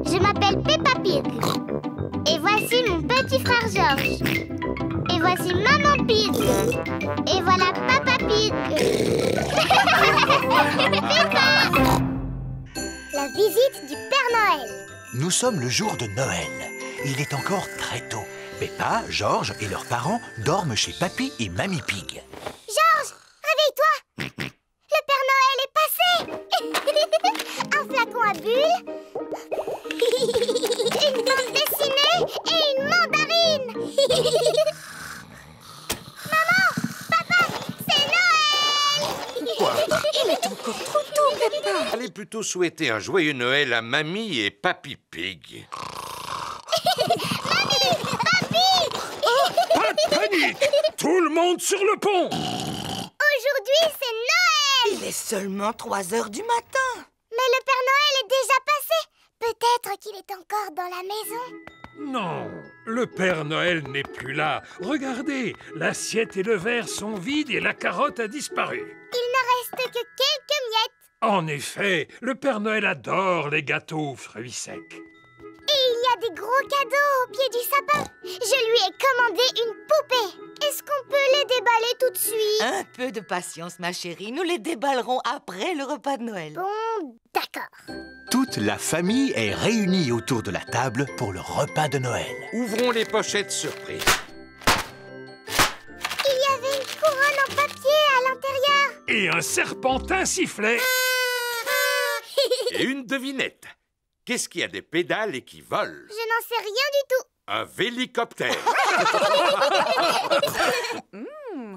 Je m'appelle Peppa Pig. Et voici mon petit frère George. Et voici Maman Pig. Et voilà Papa Pig. Peppa! La visite du Père Noël. Nous sommes le jour de Noël. Il est encore très tôt. Peppa, George et leurs parents dorment chez Papy et Mamie Pig. George, réveille-toi. Le Père Noël est passé. Un flacon à bulles, une bande dessinée et une mandarine. Maman, papa, c'est Noël. Quoi? Il est encore trop tôt, Peppa. Allez plutôt souhaiter un joyeux Noël à Mamie et Papy Pig. Pas de panique! Tout le monde sur le pont! Aujourd'hui, c'est Noël. Il est seulement 3 heures du matin. Mais le Père Noël est déjà passé. Peut-être qu'il est encore dans la maison. Non, le Père Noël n'est plus là. Regardez, l'assiette et le verre sont vides et la carotte a disparu. Il ne reste que quelques miettes. En effet, le Père Noël adore les gâteaux aux fruits secs. Et il y a des gros cadeaux au pied du sapin. Je lui ai commandé une poupée. Est-ce qu'on peut les déballer tout de suite? Un peu de patience, ma chérie. Nous les déballerons après le repas de Noël. Bon, d'accord. Toute la famille est réunie autour de la table pour le repas de Noël. Ouvrons les pochettes surprises. Il y avait une couronne en papier à l'intérieur. Et un serpentin sifflait. Et une devinette. Qu'est-ce qui a des pédales et qui vole? Je n'en sais rien du tout. Un vélicoptère.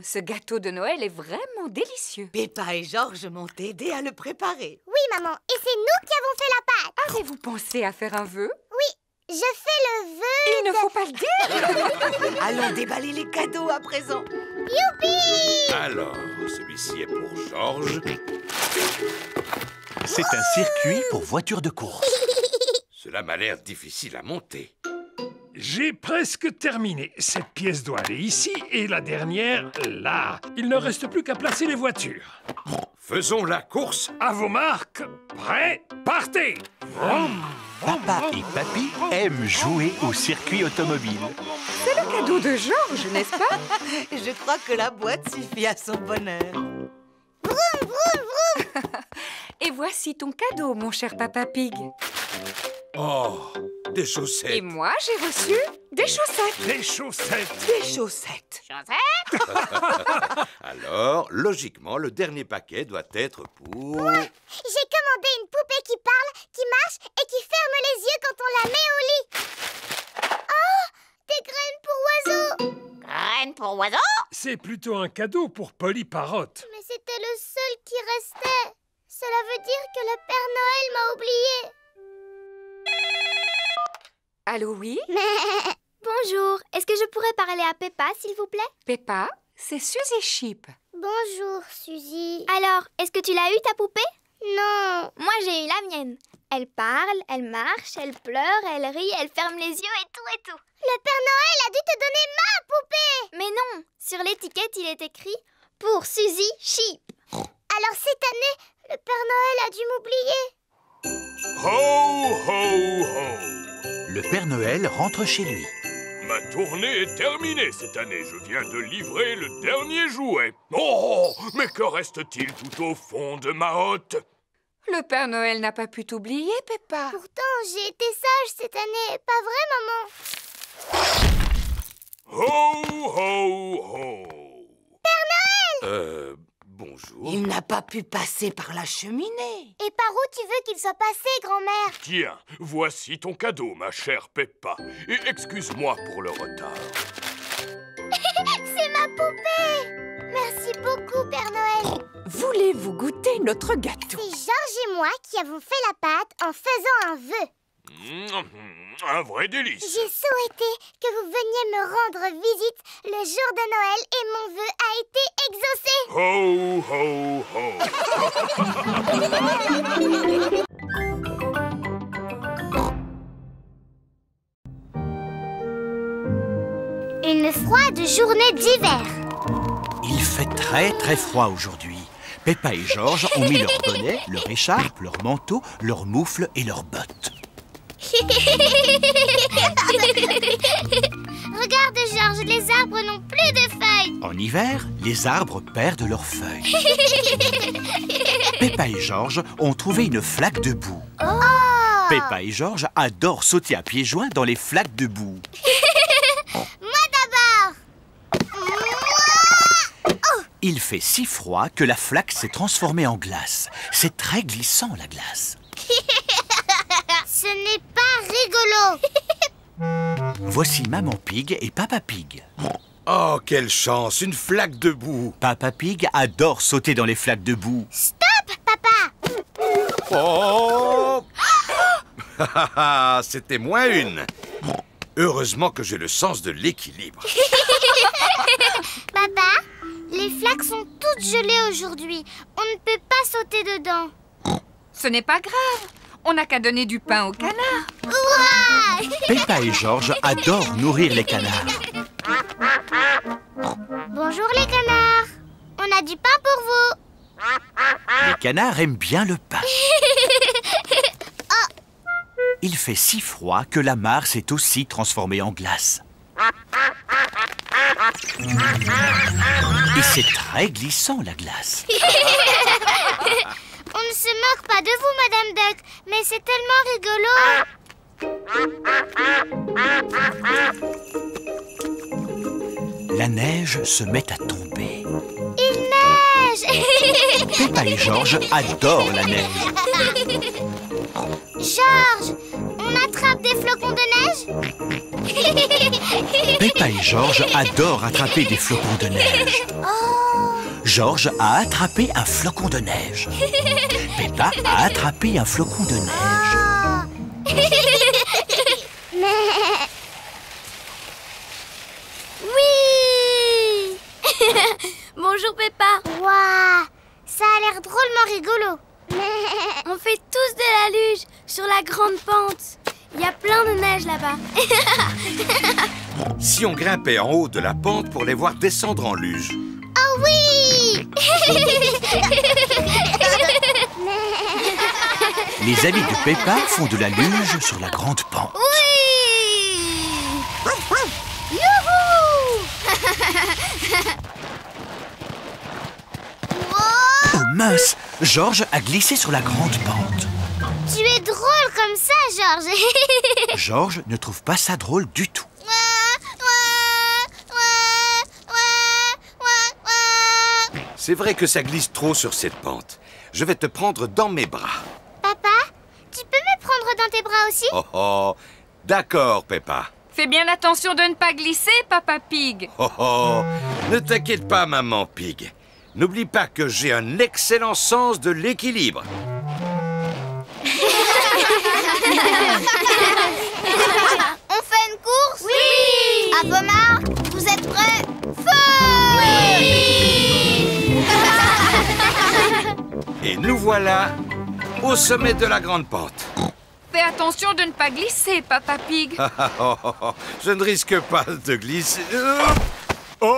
Ce gâteau de Noël est vraiment délicieux. Peppa et George m'ont aidé à le préparer. Oui, maman, et c'est nous qui avons fait la pâte. Avez-vous pensé à faire un vœu? Oui, je fais le vœu. Il ne faut pas le dire. Allons déballer les cadeaux à présent. Youpi! Alors, celui-ci est pour George. C'est un circuit pour voitures de course. Cela m'a l'air difficile à monter. J'ai presque terminé. Cette pièce doit aller ici et la dernière là. Il ne reste plus qu'à placer les voitures. Faisons la course. À vos marques, prêts, partez! Vroom. Papa et Papy aiment jouer au circuit automobile. C'est le cadeau de George, n'est-ce pas? Je crois que la boîte suffit à son bonheur. Vroom, vroom, vroom. Et voici ton cadeau, mon cher Papa Pig. Oh, des chaussettes. Et moi, j'ai reçu des chaussettes. Les chaussettes. Des chaussettes. Alors, logiquement, le dernier paquet doit être pour... J'ai commandé une poupée qui parle, qui marche et qui ferme les yeux quand on la met au lit. Oh, des graines pour oiseaux. Graines pour oiseaux? C'est plutôt un cadeau pour Polly Parrot. Mais c'était le seul qui restait. Cela veut dire que le Père Noël m'a oublié. Allô, oui? Bonjour, est-ce que je pourrais parler à Peppa, s'il vous plaît? Peppa, c'est Suzy Sheep. Bonjour, Suzy. Alors, est-ce que tu l'as eu, ta poupée? Non. Moi, j'ai eu la mienne. Elle parle, elle marche, elle pleure, elle rit, elle ferme les yeux et tout et tout. Le Père Noël a dû te donner ma poupée. Mais non, sur l'étiquette, il est écrit « Pour Suzy Sheep ». Alors, cette année, le Père Noël a dû m'oublier. Ho, ho, ho! Le Père Noël rentre chez lui. Ma tournée est terminée cette année. Je viens de livrer le dernier jouet. Oh, mais que reste-t-il tout au fond de ma hotte? Le Père Noël n'a pas pu t'oublier, Peppa. Pourtant, j'ai été sage cette année. Pas vrai, maman? Ho, ho, ho! Père Noël! Bonjour. Il n'a pas pu passer par la cheminée. Et par où tu veux qu'il soit passé, grand-mère? Tiens, voici ton cadeau, ma chère Peppa. Et excuse-moi pour le retard. C'est ma poupée! Merci beaucoup, Père Noël. Voulez-vous goûter notre gâteau? C'est Georges et moi qui avons fait la pâte en faisant un vœu. Un vrai délice. J'ai souhaité que vous veniez me rendre visite le jour de Noël et mon vœu a été exaucé. Ho, ho, ho. Une froide journée d'hiver. Il fait très froid aujourd'hui. Peppa et Georges ont mis leur bonnet, leur écharpe, leur manteau, leurs moufles et leurs bottes. Regarde, Georges, les arbres n'ont plus de feuilles. En hiver, les arbres perdent leurs feuilles. Peppa et Georges ont trouvé une flaque de boue. Oh! Peppa et Georges adorent sauter à pieds joints dans les flaques de boue. Moi d'abord. Il fait si froid que la flaque s'est transformée en glace. C'est très glissant, la glace. Ce n'est pas rigolo. Voici Maman Pig et Papa Pig. Oh, quelle chance, une flaque de boue. Papa Pig adore sauter dans les flaques de boue. Stop, papa. Oh! C'était moins une. Heureusement que j'ai le sens de l'équilibre. Papa, les flaques sont toutes gelées aujourd'hui. On ne peut pas sauter dedans. Ce n'est pas grave. On n'a qu'à donner du pain aux canards. Ouah! Peppa et Georges adorent nourrir les canards. Bonjour les canards. On a du pain pour vous. Les canards aiment bien le pain. Il fait si froid que la mare s'est aussi transformée en glace. Et c'est très glissant, la glace. On ne se moque pas de vous, Madame Duck, mais c'est tellement rigolo. La neige se met à tomber. Il neige. Peppa et Georges adorent la neige. Georges, on attrape des flocons de neige? Peppa et Georges adorent attraper des flocons de neige. Georges a attrapé un flocon de neige. Peppa a attrapé un flocon de neige. Oui. Bonjour Peppa. Waouh, ça a l'air drôlement rigolo. On fait tous de la luge sur la grande pente. Il y a plein de neige là-bas. Si on grimpait en haut de la pente pour les voir descendre en luge. Oh oui. Les amis de Peppa font de la luge sur la grande pente. Oui. Youhou. Oh mince! Georges a glissé sur la grande pente. Tu es drôle comme ça, Georges. Georges ne trouve pas ça drôle du tout. C'est vrai que ça glisse trop sur cette pente. Je vais te prendre dans mes bras. Papa, tu peux me prendre dans tes bras aussi? Oh oh, d'accord, Peppa. Fais bien attention de ne pas glisser, Papa Pig. Oh oh, ne t'inquiète pas, Maman Pig. N'oublie pas que j'ai un excellent sens de l'équilibre. On fait une course? Oui. À vos marques, vous êtes prêts? Feu! Oui. Et nous voilà au sommet de la grande pente. Fais attention de ne pas glisser, Papa Pig. Je ne risque pas de glisser. Oh!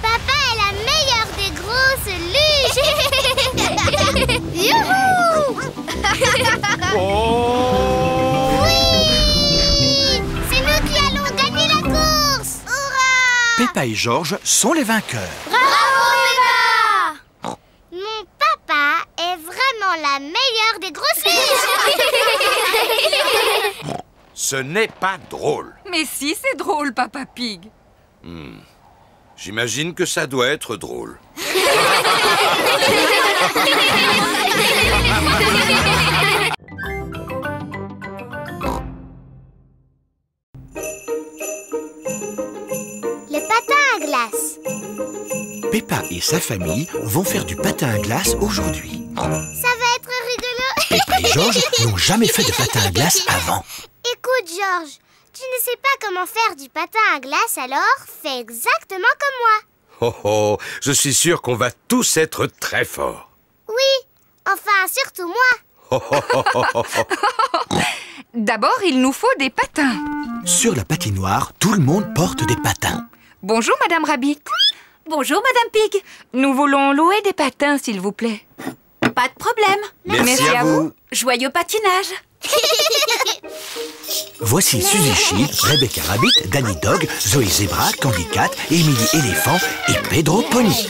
Papa est la meilleure des grosses luges. Youhou! Oh! Oui! C'est nous qui allons gagner la course! Hurrah! Peppa et Georges sont les vainqueurs. Bravo, Peppa! Mon papa est vraiment la meilleure des grosses luges. Ce n'est pas drôle. Mais si, c'est drôle, Papa Pig. J'imagine que ça doit être drôle. Le patin à glace. Peppa et sa famille vont faire du patin à glace aujourd'hui. Ça va être rigolo. Peppa et Georges n'ont jamais fait de patin à glace avant. Écoute, Georges, tu ne sais pas comment faire du patin à glace, alors fais exactement comme moi. Oh oh, je suis sûr qu'on va tous être très forts. Oui, enfin, surtout moi. D'abord, il nous faut des patins. Sur la patinoire, tout le monde porte des patins. Bonjour, Madame Rabbit. Bonjour, Madame Pig. Nous voulons louer des patins, s'il vous plaît. Pas de problème. Merci à vous. Joyeux patinage. Voici Suzy Sheep, Rebecca Rabbit, Danny Dog, Zoé Zebra, Candy Cat, Emily Éléphant et Pedro Pony.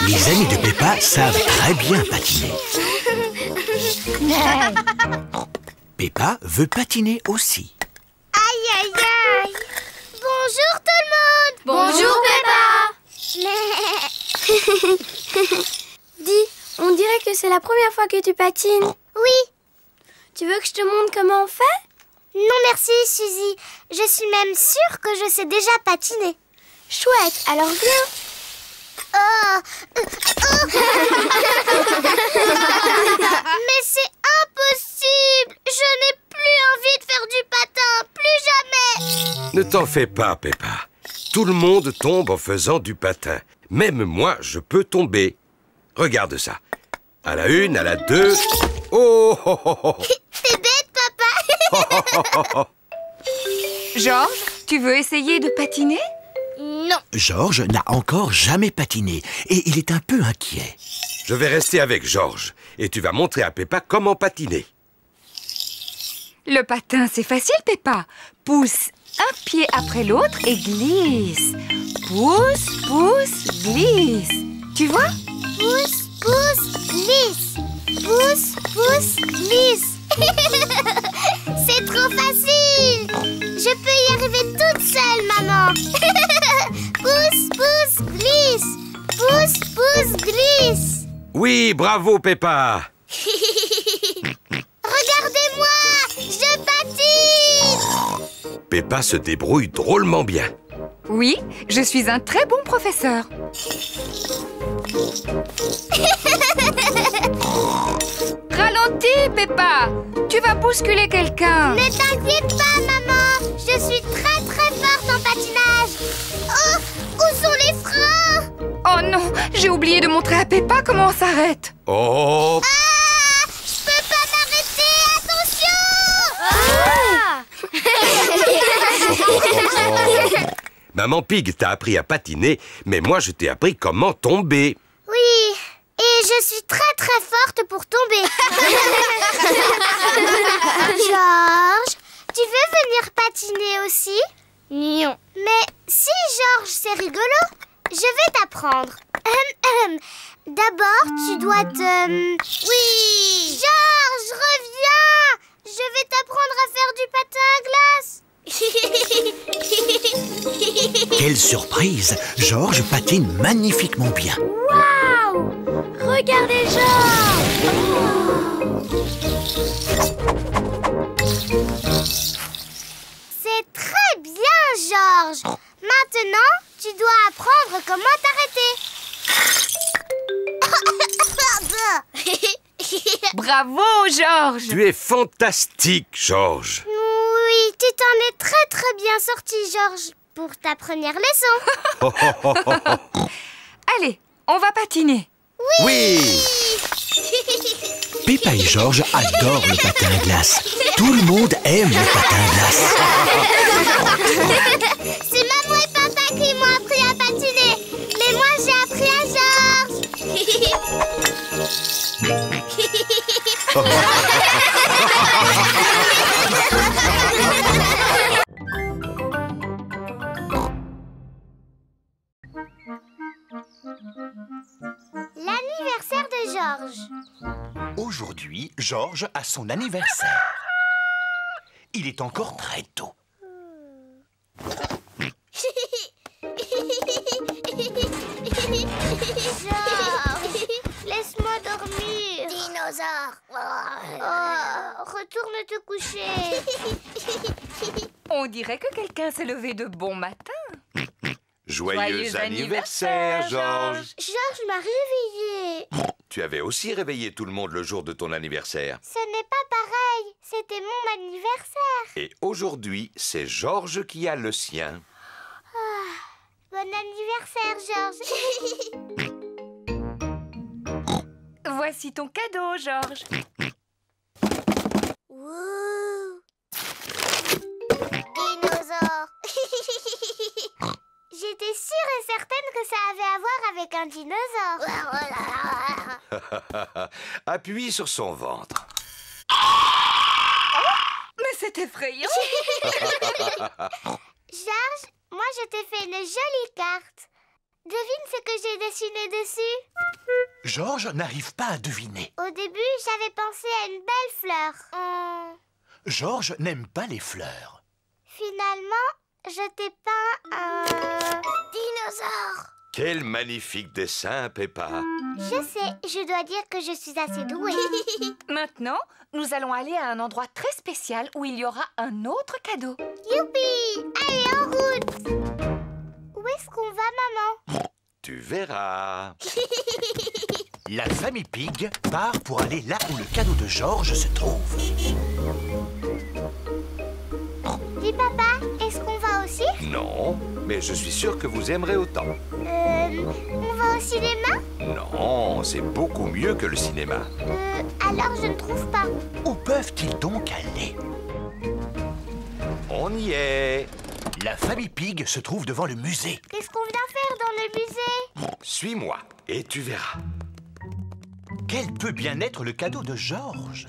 Les amis de Peppa savent très bien patiner. Peppa veut patiner aussi. Aïe, aïe, aïe. Bonjour tout le monde. Bonjour, Peppa. Dis, on dirait que c'est la première fois que tu patines. Oui. Tu veux que je te montre comment on fait? Non merci, Suzy. Je suis même sûre que je sais déjà patiner. Chouette, alors viens. Mais c'est impossible. Je n'ai plus envie de faire du patin. Plus jamais. Ne t'en fais pas, Peppa. Tout le monde tombe en faisant du patin. Même moi, je peux tomber. Regarde ça. À la 1, à la 2... Oh, oh, oh, oh. T'es bête, papa. Georges, tu veux essayer de patiner? Non. Georges n'a encore jamais patiné et il est un peu inquiet. Je vais rester avec Georges et tu vas montrer à Peppa comment patiner. Le patin, c'est facile, Peppa. Pousse un pied après l'autre et glisse. Pousse, pousse, glisse. Tu vois? Pousse, pousse, glisse. Pousse, pousse, glisse. C'est trop facile. Je peux y arriver toute seule, maman. Pousse, pousse, glisse. Pousse, pousse, glisse. Oui, bravo, Peppa. Regardez-moi, je patine. Peppa se débrouille drôlement bien. Oui, je suis un très bon professeur. Ralentis, Peppa. Tu vas bousculer quelqu'un. Ne t'inquiète pas, maman. Je suis très très forte en patinage. Oh, où sont les freins? Oh non, j'ai oublié de montrer à Peppa comment on s'arrête. Oh, Ah, je peux pas m'arrêter. Attention. Maman Pig t'a appris à patiner, mais moi je t'ai appris comment tomber. Oui, et je suis très très forte pour tomber. Georges, tu veux venir patiner aussi? Non. Mais si, Georges, c'est rigolo. Je vais t'apprendre. D'abord, tu dois te... Oui. Georges, reviens. Je vais t'apprendre à faire du patin à glace. Quelle surprise! Georges patine magnifiquement bien. Waouh! Regardez Georges! C'est très bien, Georges. Maintenant, tu dois apprendre comment t'arrêter. Bravo, Georges. Tu es fantastique, Georges. Oui, tu t'en es très très bien sorti, Georges, pour ta première leçon. Allez, on va patiner. Oui. Peppa et Georges adorent le patin à glace. Tout le monde aime le patin à glace. C'est maman et papa qui m'ont appris à patiner. Mais moi, j'ai appris à Georges. L'anniversaire de Georges. Aujourd'hui, Georges a son anniversaire. Il est encore très tôt. Georges, laisse-moi dormir. Dinosaure. Oh, retourne te coucher. On dirait que quelqu'un s'est levé de bon matin. Joyeux anniversaire, Georges. Georges m'a réveillée. Tu avais aussi réveillé tout le monde le jour de ton anniversaire. Ce n'est pas pareil. C'était mon anniversaire. Et aujourd'hui, c'est Georges qui a le sien. Bon anniversaire, Georges. Voici ton cadeau, Georges. Wouh. Dinosaure. dinosaure. Appuie sur son ventre. Mais c'est effrayant. Georges, moi je t'ai fait une jolie carte. Devine ce que j'ai dessiné dessus. Georges n'arrive pas à deviner. Au début, j'avais pensé à une belle fleur. Georges n'aime pas les fleurs. Finalement, je t'ai peint un dinosaure. Quel magnifique dessin, Peppa. Je sais, je dois dire que je suis assez douée. Maintenant, nous allons aller à un endroit très spécial où il y aura un autre cadeau. Youpi! Allez, en route! Où est-ce qu'on va, maman? Tu verras. La famille Pig part pour aller là où le cadeau de Georges se trouve. Dis, papa, est-ce qu'on va aussi? Non, mais je suis sûr que vous aimerez autant. On va au cinéma? Non, c'est beaucoup mieux que le cinéma. Alors je ne trouve pas. Où peuvent-ils donc aller? On y est. La famille Pig se trouve devant le musée. Qu'est-ce qu'on vient faire dans le musée? Suis-moi et tu verras. Quel peut bien être le cadeau de Georges?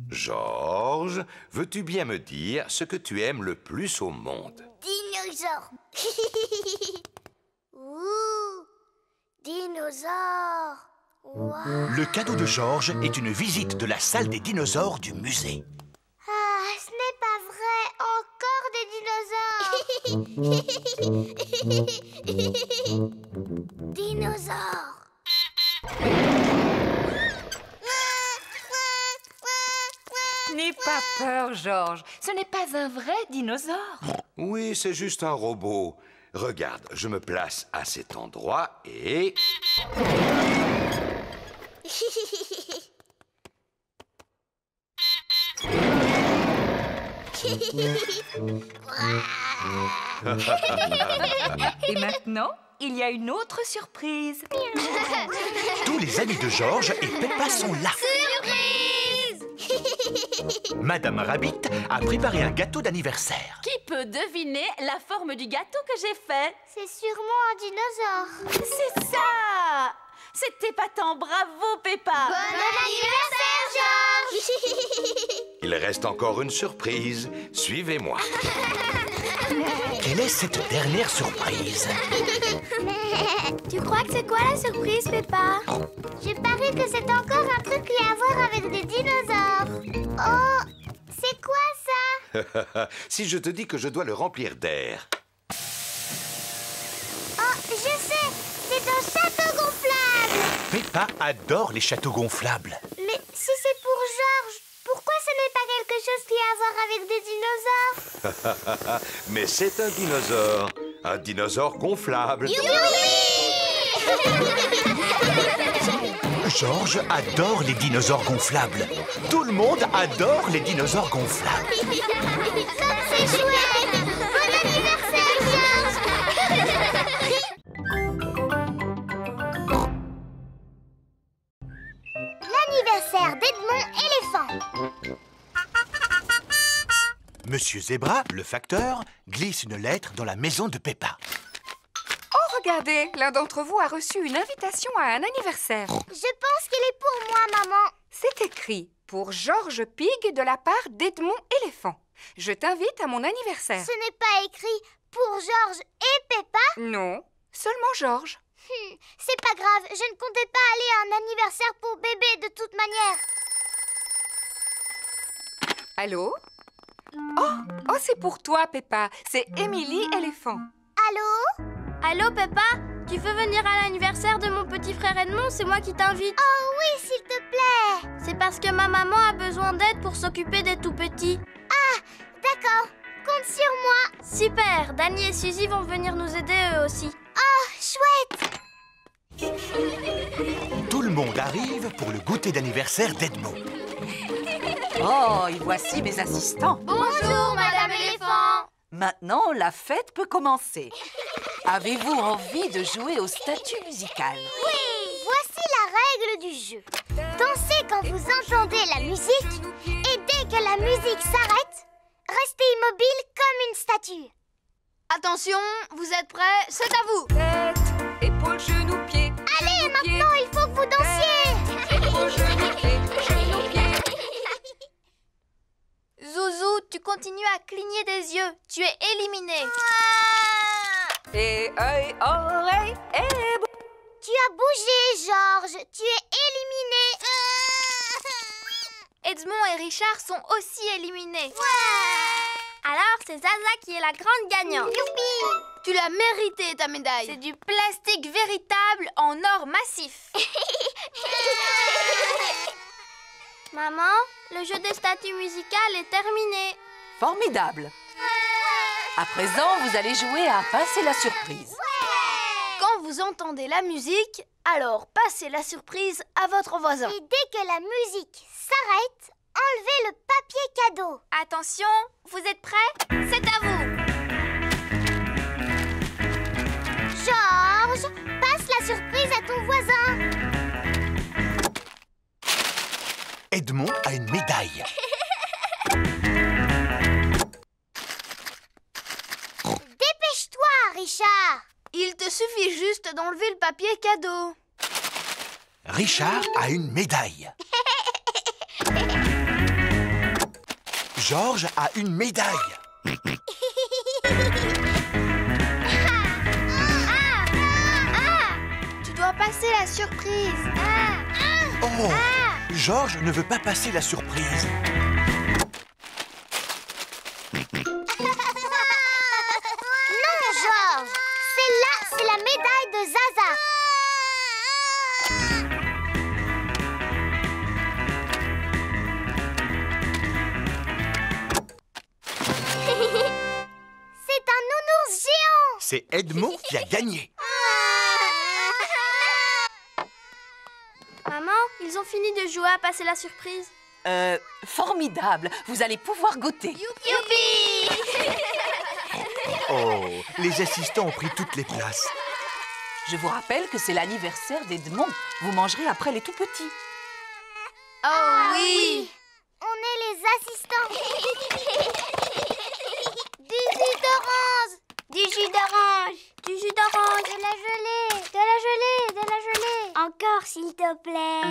Georges, veux-tu bien me dire ce que tu aimes le plus au monde? Dinosaure. Ouh, dinosaure. Wow. Le cadeau de Georges est une visite de la salle des dinosaures du musée. Ah, ce n'est pas vrai. Encore des dinosaures. Dinosaures. N'aie pas peur, Georges. Ce n'est pas un vrai dinosaure. Oui, c'est juste un robot. Regarde, je me place à cet endroit et... Et maintenant, il y a une autre surprise. Tous les amis de Georges et Peppa sont là. Madame Rabbit a préparé un gâteau d'anniversaire. Qui peut deviner la forme du gâteau que j'ai fait? C'est sûrement un dinosaure. C'est ça! C'est épatant, bravo Peppa! Bon anniversaire, Georges! Il reste encore une surprise. Suivez-moi. Quelle est cette dernière surprise? Tu crois que c'est quoi la surprise, Peppa? Je parie que c'est encore un truc qui a à voir avec des dinosaures. Oh, c'est quoi ça? Si je te dis que je dois le remplir d'air. Oh, je sais, c'est un château gonflable. Peppa adore les châteaux gonflables. Mais si c'est pour Georges, pourquoi ce n'est pas quelque chose qui a à voir avec des dinosaures? Mais c'est un dinosaure. Un dinosaure gonflable. Georges adore les dinosaures gonflables. Tout le monde adore les dinosaures gonflables. Comme c'est chouette! Bon anniversaire, Georges! L'anniversaire d'Edmond éléphant. Monsieur Zebra, le facteur, glisse une lettre dans la maison de Peppa. Oh, regardez, l'un d'entre vous a reçu une invitation à un anniversaire. Je pense qu'il est pour moi, maman. C'est écrit pour Georges Pig de la part d'Edmond éléphant. Je t'invite à mon anniversaire. Ce n'est pas écrit pour Georges et Peppa? Non, seulement Georges. C'est pas grave, je ne comptais pas aller à un anniversaire pour bébé de toute manière. Allô? Oh, c'est pour toi, Peppa. C'est Émilie éléphant. Allô? Allô, Peppa? Tu veux venir à l'anniversaire de mon petit frère Edmond? C'est moi qui t'invite. Oh oui, s'il te plaît. C'est parce que ma maman a besoin d'aide pour s'occuper des tout-petits. Ah, d'accord. Compte sur moi. Super! Danny et Suzy vont venir nous aider eux aussi. Oh, chouette. Tout le monde arrive pour le goûter d'anniversaire d'Edmond. Oh, et voici mes assistants. Bonjour, Madame Éléphant! Maintenant, la fête peut commencer. Avez-vous envie de jouer au statut musical? Oui, voici la règle du jeu. Dansez quand vous entendez la musique et dès que la musique s'arrête, restez immobile comme une statue. Attention, vous êtes prêts? C'est à vous! Tête, épaules, genoux, pieds. continues à cligner des yeux, tu es éliminé. Et œil, oreille et bouche. Tu as bougé, Georges. Tu es éliminé. Edmond et Richard sont aussi éliminés. Alors, c'est Zaza qui est la grande gagnante. Youpi! Tu l'as mérité, ta médaille. C'est du plastique véritable en or massif. Maman, le jeu des statues musicales est terminé. Formidable. À présent, vous allez jouer à passer la surprise. Quand vous entendez la musique, alors passez la surprise à votre voisin. Et dès que la musique s'arrête, enlevez le papier cadeau. Attention, vous êtes prêts? C'est à vous. Georges, passe la surprise à ton voisin. Edmond a une médaille. Dépêche-toi, Richard. Il te suffit juste d'enlever le papier cadeau. Richard a une médaille. Georges a une médaille. Tu dois passer la surprise. Oh, Georges ne veut pas passer la surprise. Non, Georges. Celle-là, c'est la médaille de Zaza. C'est un nounours géant. C'est Edmond qui a gagné. Maman, ils ont fini de jouer à passer la surprise. Formidable. Vous allez pouvoir goûter. Youpi! Oh, les assistants ont pris toutes les places. Je vous rappelle que c'est l'anniversaire d'Edmond. Vous mangerez après les tout-petits. Oh oui! On est les assistants. Du jus d'orange. Du jus d'orange. Du jus d'orange. De la gelée. De la gelée. De la gelée. Encore, s'il te plaît.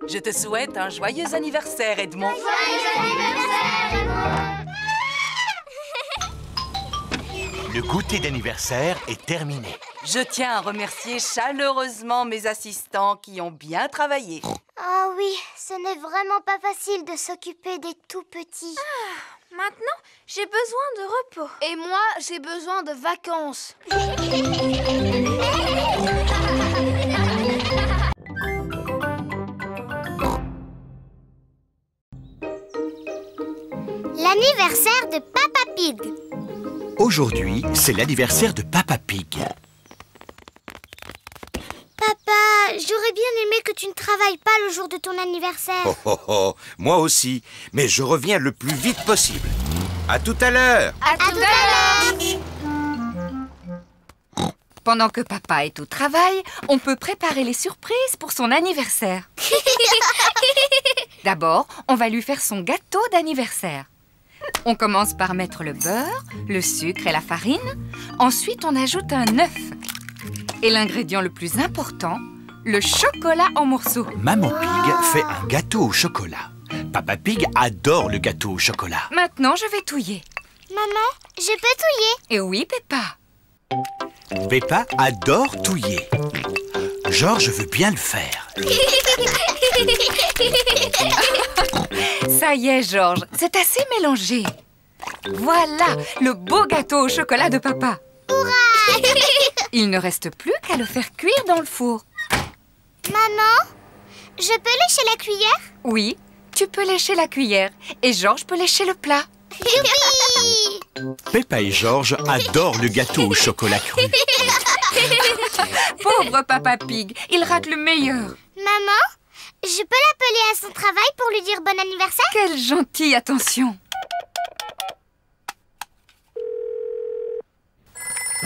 Je te souhaite un joyeux anniversaire, Edmond. Joyeux anniversaire, Edmond. Le goûter d'anniversaire est terminé. Je tiens à remercier chaleureusement mes assistants qui ont bien travaillé. Ah oui, ce n'est vraiment pas facile de s'occuper des tout-petits. Maintenant, j'ai besoin de repos. Et moi, j'ai besoin de vacances. L'anniversaire de Papa Pig. Aujourd'hui, c'est l'anniversaire de Papa Pig. Papa, j'aurais bien aimé que tu ne travailles pas le jour de ton anniversaire. Oh, oh, oh, moi aussi, mais je reviens le plus vite possible. À tout à l'heure. À tout à l'heure. Pendant que papa est au travail, on peut préparer les surprises pour son anniversaire. D'abord, on va lui faire son gâteau d'anniversaire. On commence par mettre le beurre, le sucre et la farine. Ensuite, on ajoute un œuf. Et l'ingrédient le plus important, le chocolat en morceaux. Maman Pig fait un gâteau au chocolat. Papa Pig adore le gâteau au chocolat. Maintenant, je vais touiller. Maman, je peux touiller? Et oui, Peppa. Peppa adore touiller. Georges veut bien le faire. Ça y est, Georges, c'est assez mélangé. Voilà, le beau gâteau au chocolat de papa. Il ne reste plus qu'à le faire cuire dans le four. Maman, je peux lécher la cuillère? Oui, tu peux lécher la cuillère et Georges peut lécher le plat. Youpi! Peppa et Georges adorent le gâteau au chocolat cru. Pauvre Papa Pig, il rate le meilleur. Maman, je peux l'appeler à son travail pour lui dire bon anniversaire? Quelle gentille attention.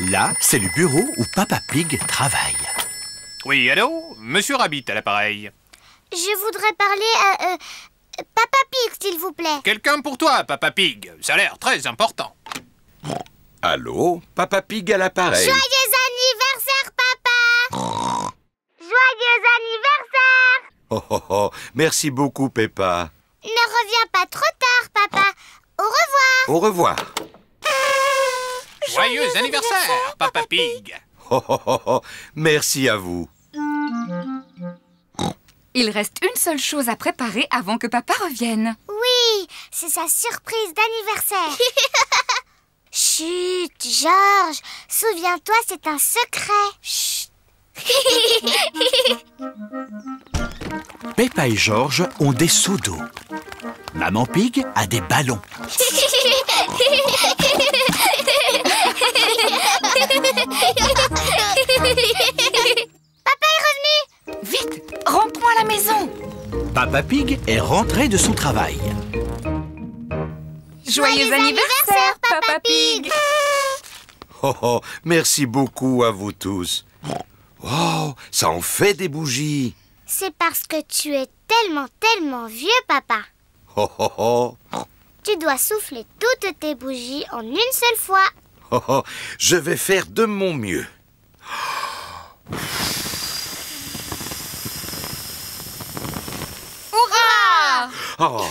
Là, c'est le bureau où Papa Pig travaille. Oui, allô? Monsieur Rabbit à l'appareil. Je voudrais parler à Papa Pig, s'il vous plaît. Quelqu'un pour toi, Papa Pig. Ça a l'air très important. Allô, Papa Pig à l'appareil. Joyeux anniversaire, papa! Joyeux anniversaire! Oh, oh, oh, merci beaucoup, Peppa. Ne reviens pas trop tard, papa. Au revoir. Joyeux anniversaire, Papa Pig. Oh, oh, oh, oh. Merci à vous. Il reste une seule chose à préparer avant que papa revienne. Oui, c'est sa surprise d'anniversaire. Chut, Georges, souviens-toi, c'est un secret. Chut. Peppa et Georges ont des seaux d'eau. Maman Pig a des ballons. Papa est revenu. Vite, rentrons à la maison. Papa Pig est rentré de son travail. Joyeux anniversaire, Papa Pig. Oh, oh, merci beaucoup à vous tous. Wow, ça en fait des bougies. C'est parce que tu es tellement vieux, papa. Oh, oh, oh. Tu dois souffler toutes tes bougies en une seule fois. Oh, oh, je vais faire de mon mieux. Hurrah! Oh,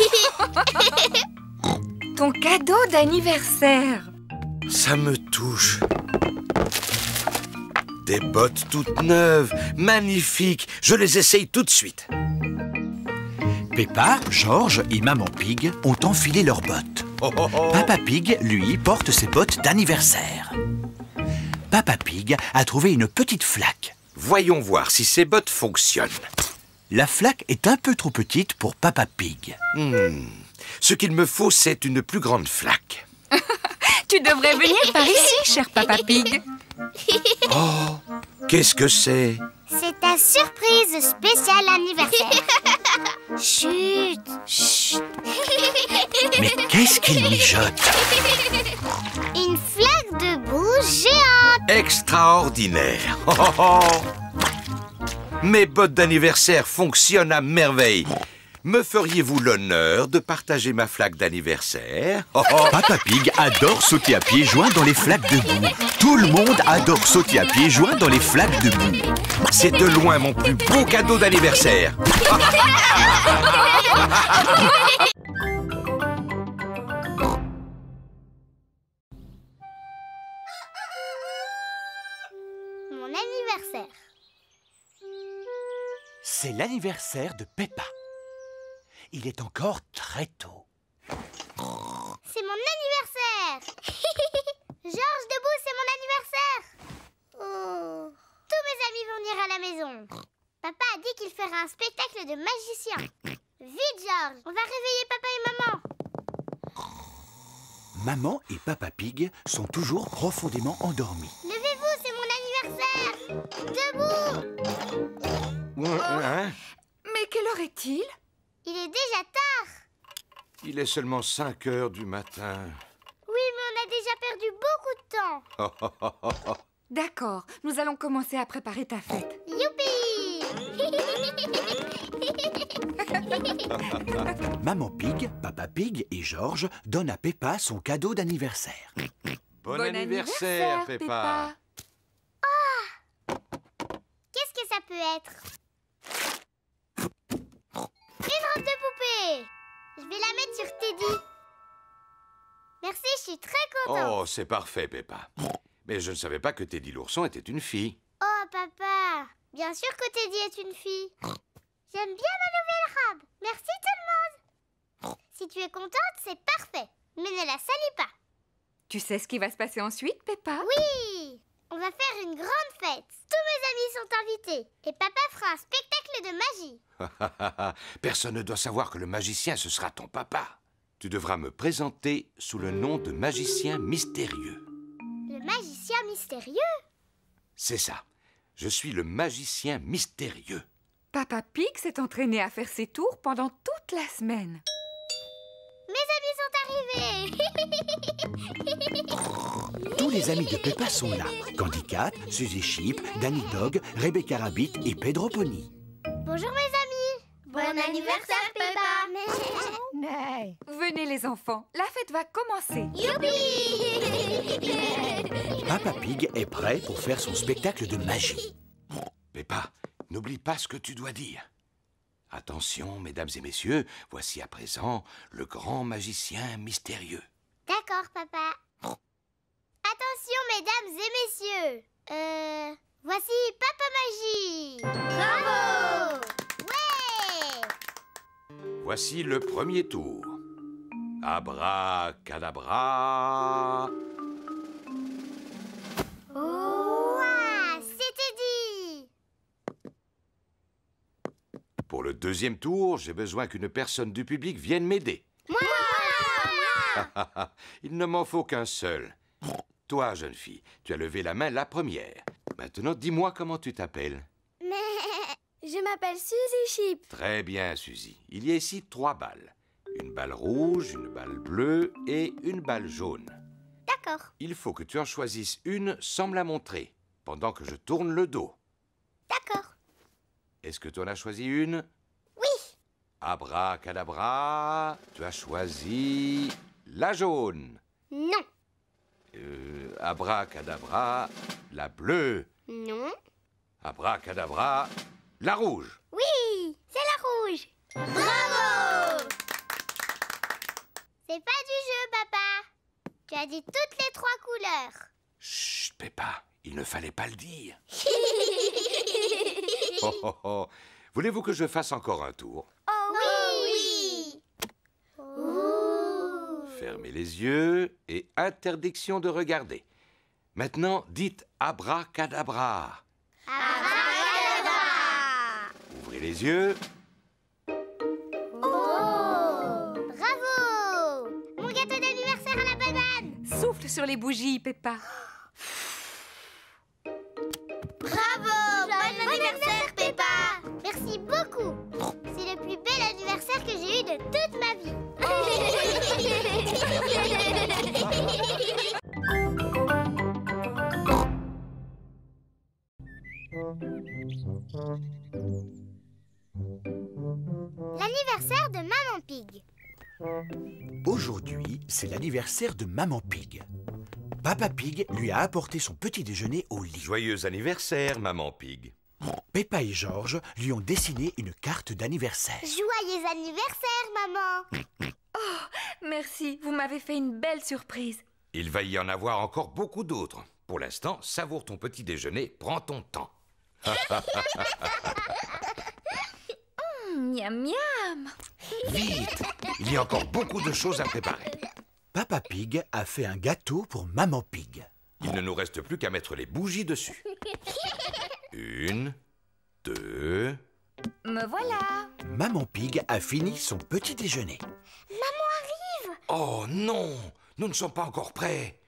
Ton cadeau d'anniversaire. ça me touche. Des bottes toutes neuves, magnifiques. Je les essaye tout de suite. Peppa, Georges et Maman Pig ont enfilé leurs bottes. Oh, oh, oh. Papa Pig, lui, porte ses bottes d'anniversaire. Papa Pig a trouvé une petite flaque. Voyons voir si ces bottes fonctionnent. La flaque est un peu trop petite pour Papa Pig. Ce qu'il me faut, c'est une plus grande flaque. Tu devrais venir par ici, cher Papa Pig. Oh, qu'est-ce que c'est? C'est ta surprise spéciale anniversaire. Chut, chut. Mais qu'est-ce qu'il mijote? Une flaque de boue géante. Extraordinaire. Oh, oh, oh. Mes bottes d'anniversaire fonctionnent à merveille. Me feriez-vous l'honneur de partager ma flaque d'anniversaire? Oh, oh. Papa Pig adore sauter à pieds joints dans les flaques de boue. Tout le monde adore sauter à pieds joints dans les flaques de boue. C'est de loin mon plus beau cadeau d'anniversaire. Mon anniversaire. C'est l'anniversaire de Peppa. Il est encore très tôt. C'est mon anniversaire. Georges, debout, c'est mon anniversaire. Oh. Tous mes amis vont venir à la maison. Papa a dit qu'il ferait un spectacle de magicien. Vite, Georges, on va réveiller papa et maman. Maman et Papa Pig sont toujours profondément endormis. Levez-vous, c'est mon anniversaire. Debout. Hein? Mais quelle heure est-il? Il est déjà tard. Il est seulement 5 heures du matin. Oui, mais on a déjà perdu beaucoup de temps. D'accord, nous allons commencer à préparer ta fête. Youpi. Maman Pig, Papa Pig et Georges donnent à Peppa son cadeau d'anniversaire. Bon anniversaire, Peppa. Qu'est-ce que ça peut être? Une robe de poupée. Je vais la mettre sur Teddy. Merci, je suis très contente. Oh, c'est parfait, Peppa. Mais je ne savais pas que Teddy l'ourson était une fille. Oh, papa. Bien sûr que Teddy est une fille. J'aime bien ma nouvelle robe. Merci tout le monde. Si tu es contente, c'est parfait. Mais ne la salis pas. Tu sais ce qui va se passer ensuite, Peppa? Oui. On va faire une grande fête. Tous mes amis sont invités. Et papa fera un spectacle de magie. Personne ne doit savoir que le magicien, ce sera ton papa. Tu devras me présenter sous le nom de magicien mystérieux. Le magicien mystérieux? C'est ça. Je suis le magicien mystérieux. Papa Pig s'est entraîné à faire ses tours pendant toute la semaine. Mes amis sont arrivés. Tous les amis de Peppa sont là. Candy Cat, Suzy Sheep, Danny Dog, Rebecca Rabbit et Pedro Pony. Bonjour mes amis. Bon anniversaire, Peppa. Venez les enfants, la fête va commencer. Papa Pig est prêt pour faire son spectacle de magie. Peppa, n'oublie pas ce que tu dois dire. Attention, mesdames et messieurs, voici à présent le grand magicien mystérieux. D'accord, papa. Attention, mesdames et messieurs. Voici Papa Magie. Bravo! Ouais! Voici le premier tour. Abracadabra. Ouah, c'était dit. Pour le deuxième tour, j'ai besoin qu'une personne du public vienne m'aider. Moi! Il ne m'en faut qu'un seul. Toi, jeune fille, tu as levé la main la première. Maintenant, dis-moi comment tu t'appelles. Mais je m'appelle Suzy Chip. Très bien, Suzy. Il y a ici 3 balles. Une balle rouge, une balle bleue et une balle jaune. D'accord. Il faut que tu en choisisses une sans me la montrer, pendant que je tourne le dos. D'accord. Est-ce que tu en as choisi une? Oui. Abracadabra, tu as choisi la jaune. Non. Abracadabra, la bleue. Non. Abracadabra, la rouge. Oui, c'est la rouge. Bravo! C'est pas du jeu, papa. Tu as dit toutes les 3 couleurs. Chut, Peppa, il ne fallait pas le dire. Oh, oh, oh. Voulez-vous que je fasse encore un tour? Oh oui! Oh. Fermez les yeux et interdiction de regarder. Maintenant, dites abracadabra. Abracadabra! Ouvrez les yeux. Oh! Bravo! Mon gâteau d'anniversaire à la banane! Souffle sur les bougies, Peppa. Bravo! Bon anniversaire, Peppa! Merci beaucoup! C'est le plus bel anniversaire que j'ai eu de toute ma vie! L'anniversaire de Maman Pig. Aujourd'hui, c'est l'anniversaire de Maman Pig. Papa Pig lui a apporté son petit déjeuner au lit. Joyeux anniversaire, Maman Pig. Peppa et George lui ont dessiné une carte d'anniversaire. Joyeux anniversaire, maman! Merci, vous m'avez fait une belle surprise. Il va y en avoir encore beaucoup d'autres. Pour l'instant, savoure ton petit déjeuner, prends ton temps. Miam miam. Vite, il y a encore beaucoup de choses à préparer. Papa Pig a fait un gâteau pour Maman Pig. Il ne nous reste plus qu'à mettre les bougies dessus. 1, 2... Me voilà. Maman Pig a fini son petit déjeuner. Maman arrive! Oh non, nous ne sommes pas encore prêts.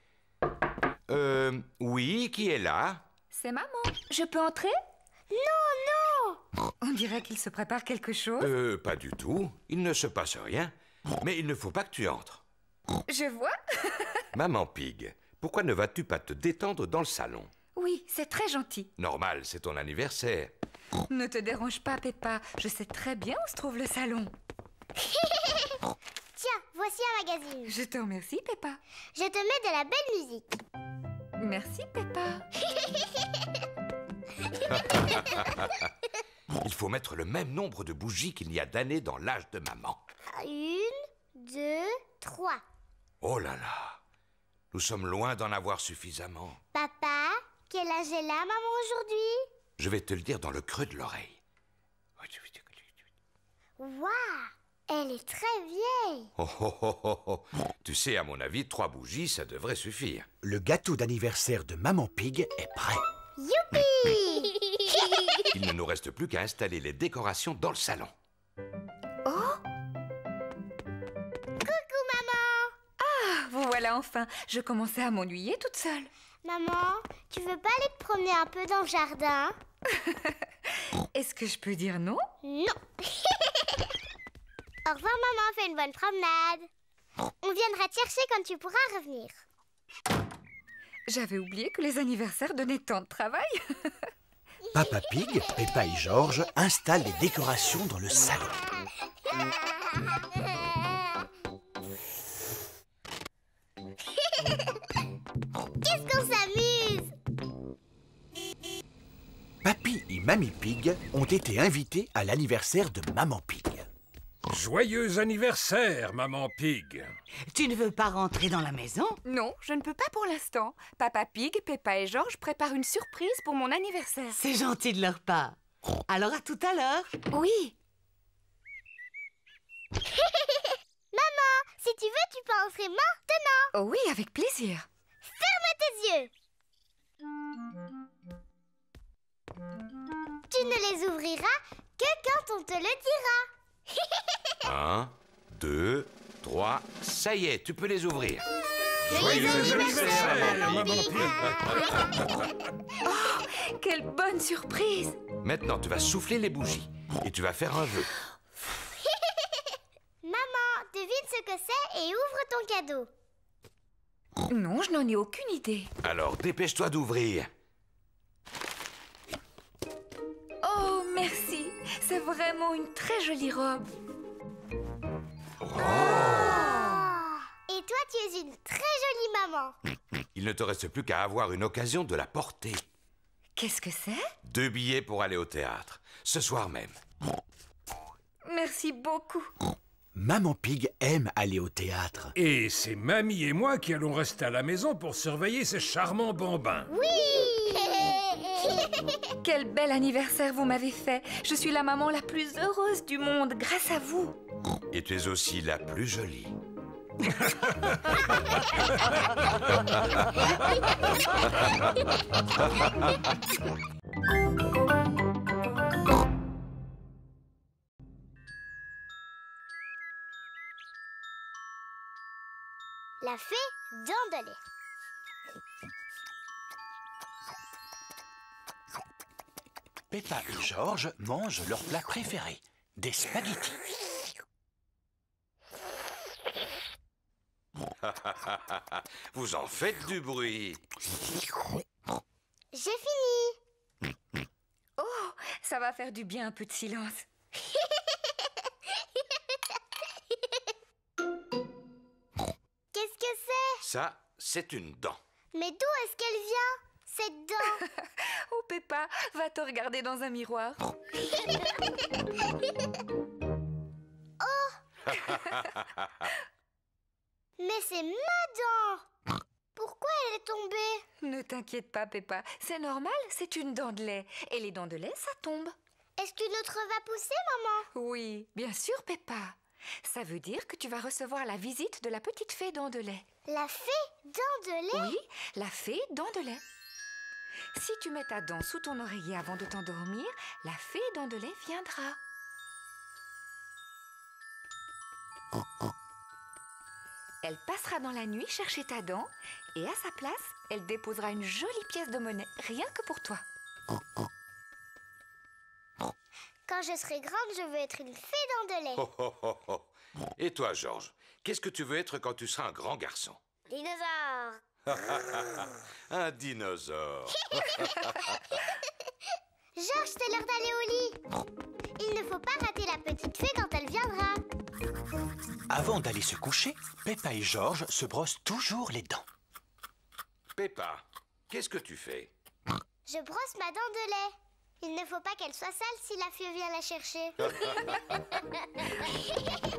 Oui, qui est là? C'est maman. Je peux entrer? Non, non! On dirait qu'il se prépare quelque chose. Pas du tout. Il ne se passe rien. Mais il ne faut pas que tu entres. Je vois. Maman Pig, pourquoi ne vas-tu pas te détendre dans le salon? Oui, c'est très gentil. Normal, c'est ton anniversaire. Ne te dérange pas, Peppa. Je sais très bien où se trouve le salon. Tiens, voici un magazine. Je te remercie, Peppa. Je te mets de la belle musique. Merci, Peppa. Il faut mettre le même nombre de bougies qu'il y a d'années dans l'âge de maman. 1, 2, 3. Oh là là, nous sommes loin d'en avoir suffisamment. Papa, quel âge est là, maman, aujourd'hui? Je vais te le dire dans le creux de l'oreille. Waouh, elle est très vieille. Oh, oh, oh, oh, oh. Tu sais, à mon avis, 3 bougies, ça devrait suffire. Le gâteau d'anniversaire de Maman Pig est prêt. Youpi! Il ne nous reste plus qu'à installer les décorations dans le salon. Oh! Coucou, maman! Ah, vous voilà enfin. Je commençais à m'ennuyer toute seule. Maman, tu veux pas aller te promener un peu dans le jardin? Est-ce que je peux dire non? Non! Au revoir, maman, fais une bonne promenade. On viendra te chercher quand tu pourras revenir. J'avais oublié que les anniversaires donnaient tant de travail. Papa Pig, Peppa et George installent les décorations dans le salon. Qu'est-ce qu'on s'amuse! Papy et Mamie Pig ont été invités à l'anniversaire de Maman Pig. Joyeux anniversaire, Maman Pig. Tu ne veux pas rentrer dans la maison? Non, je ne peux pas pour l'instant. Papa Pig, Peppa et George préparent une surprise pour mon anniversaire. C'est gentil de leur part. Alors à tout à l'heure. Oui. Maman, si tu veux, tu peux entrer maintenant. Oh oui, avec plaisir. Ferme tes yeux. Tu ne les ouvriras que quand on te le dira. 1, 2, 3, ça y est, tu peux les ouvrir. Joyeux anniversaire, Maman Pig. Oh, quelle bonne surprise. Maintenant, tu vas souffler les bougies et tu vas faire un vœu. Maman, devine ce que c'est et ouvre ton cadeau. Non, je n'en ai aucune idée. Alors, dépêche-toi d'ouvrir. Oh, merci. C'est vraiment une très jolie robe. Et toi, tu es une très jolie maman. Il ne te reste plus qu'à avoir une occasion de la porter. Qu'est-ce que c'est? 2 billets pour aller au théâtre, ce soir même. Merci beaucoup. Maman Pig aime aller au théâtre. Et c'est Mamie et moi qui allons rester à la maison pour surveiller ces charmants bambins. Oui. Quel bel anniversaire vous m'avez fait. Je suis la maman la plus heureuse du monde grâce à vous. Et tu es aussi la plus jolie. La fée dents de lait. Peppa et George mangent leur plat préféré, des spaghettis. Vous en faites du bruit. J'ai fini. Oh, ça va faire du bien un peu de silence. Qu'est-ce que c'est? Ça, c'est une dent. Mais d'où est-ce qu'elle vient, cette dent? Oh, Peppa, va te regarder dans un miroir. Mais c'est ma dent. Pourquoi elle est tombée? Ne t'inquiète pas, Peppa. C'est normal, c'est une dent de lait. Et les dents de lait, ça tombe. Est-ce qu'une autre va pousser, maman? Oui, bien sûr, Peppa. Ça veut dire que tu vas recevoir la visite de la petite fée dent de lait. La fée dent de lait? Oui, la fée dent de lait. Si tu mets ta dent sous ton oreiller avant de t'endormir, la fée dent de lait viendra. Elle passera dans la nuit chercher ta dent et à sa place, elle déposera une jolie pièce de monnaie, rien que pour toi. Quand je serai grande, je veux être une fée dent de lait. Oh, oh, oh, oh. Et toi, George, qu'est-ce que tu veux être quand tu seras un grand garçon? Dinosaure. Un dinosaure. George, c'est l'heure d'aller au lit. Il ne faut pas rater la petite fée quand elle viendra. Avant d'aller se coucher, Peppa et George se brossent toujours les dents. Peppa, qu'est-ce que tu fais? Je brosse ma dent de lait. Il ne faut pas qu'elle soit sale si la fée vient la chercher.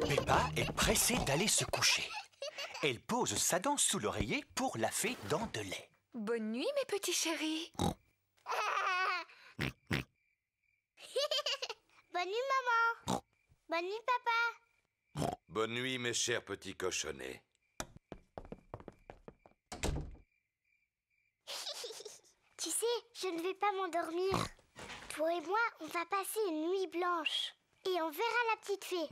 Peppa est pressée d'aller se coucher. Elle pose sa dent sous l'oreiller pour la fée dent de lait. Bonne nuit, mes petits chéris. Bonne nuit, maman. Bonne nuit, papa. Bonne nuit, mes chers petits cochonnets. Tu sais, je ne vais pas m'endormir. Toi et moi, on va passer une nuit blanche. Et on verra la petite fée.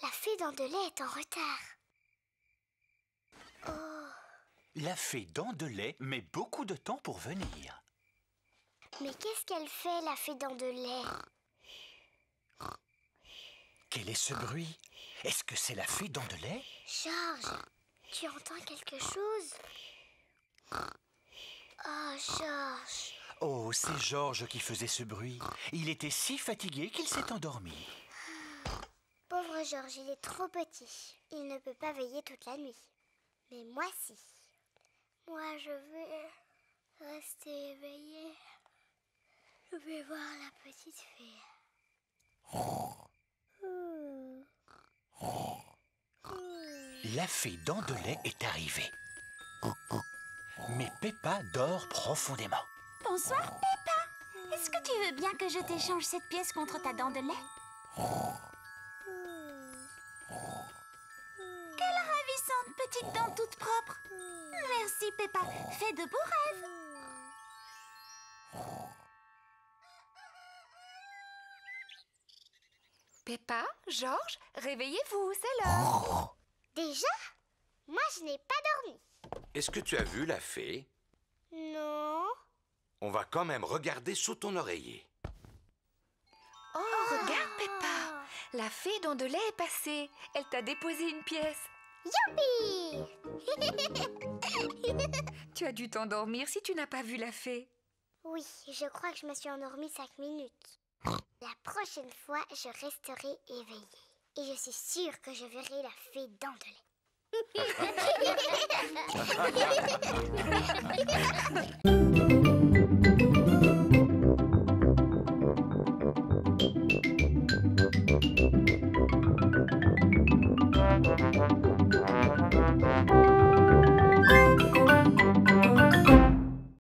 La fée dent de lait est en retard. Oh. La fée dent de lait met beaucoup de temps pour venir. Mais qu'est-ce qu'elle fait, la fée dent de lait? Quel est ce bruit? Est-ce que c'est la fée dent de lait? George, tu entends quelque chose? Oh, George. Oh, c'est George qui faisait ce bruit. Il était si fatigué qu'il s'est endormi. Pauvre George, il est trop petit. Il ne peut pas veiller toute la nuit. Mais moi, si. Moi, je veux Restez éveillés. Je vais voir la petite fée. La fée dents de lait est arrivée. Mais Peppa dort profondément. Bonsoir, Peppa. Est-ce que tu veux bien que je t'échange cette pièce contre ta dent de lait? Quelle ravissante petite dent toute propre. Merci, Peppa. Fais de beaux rêves. Peppa, Georges, réveillez-vous, c'est l'heure. Déjà? Moi, je n'ai pas dormi. Est-ce que tu as vu la fée? Non. On va quand même regarder sous ton oreiller. Oh, regarde, Peppa. La fée dents de lait est passée. Elle t'a déposé une pièce. Youpi! Tu as dû t'endormir si tu n'as pas vu la fée. Oui, je crois que je me suis endormie 5 minutes. La prochaine fois, je resterai éveillée. Et je suis sûre que je verrai la fée dents de lait.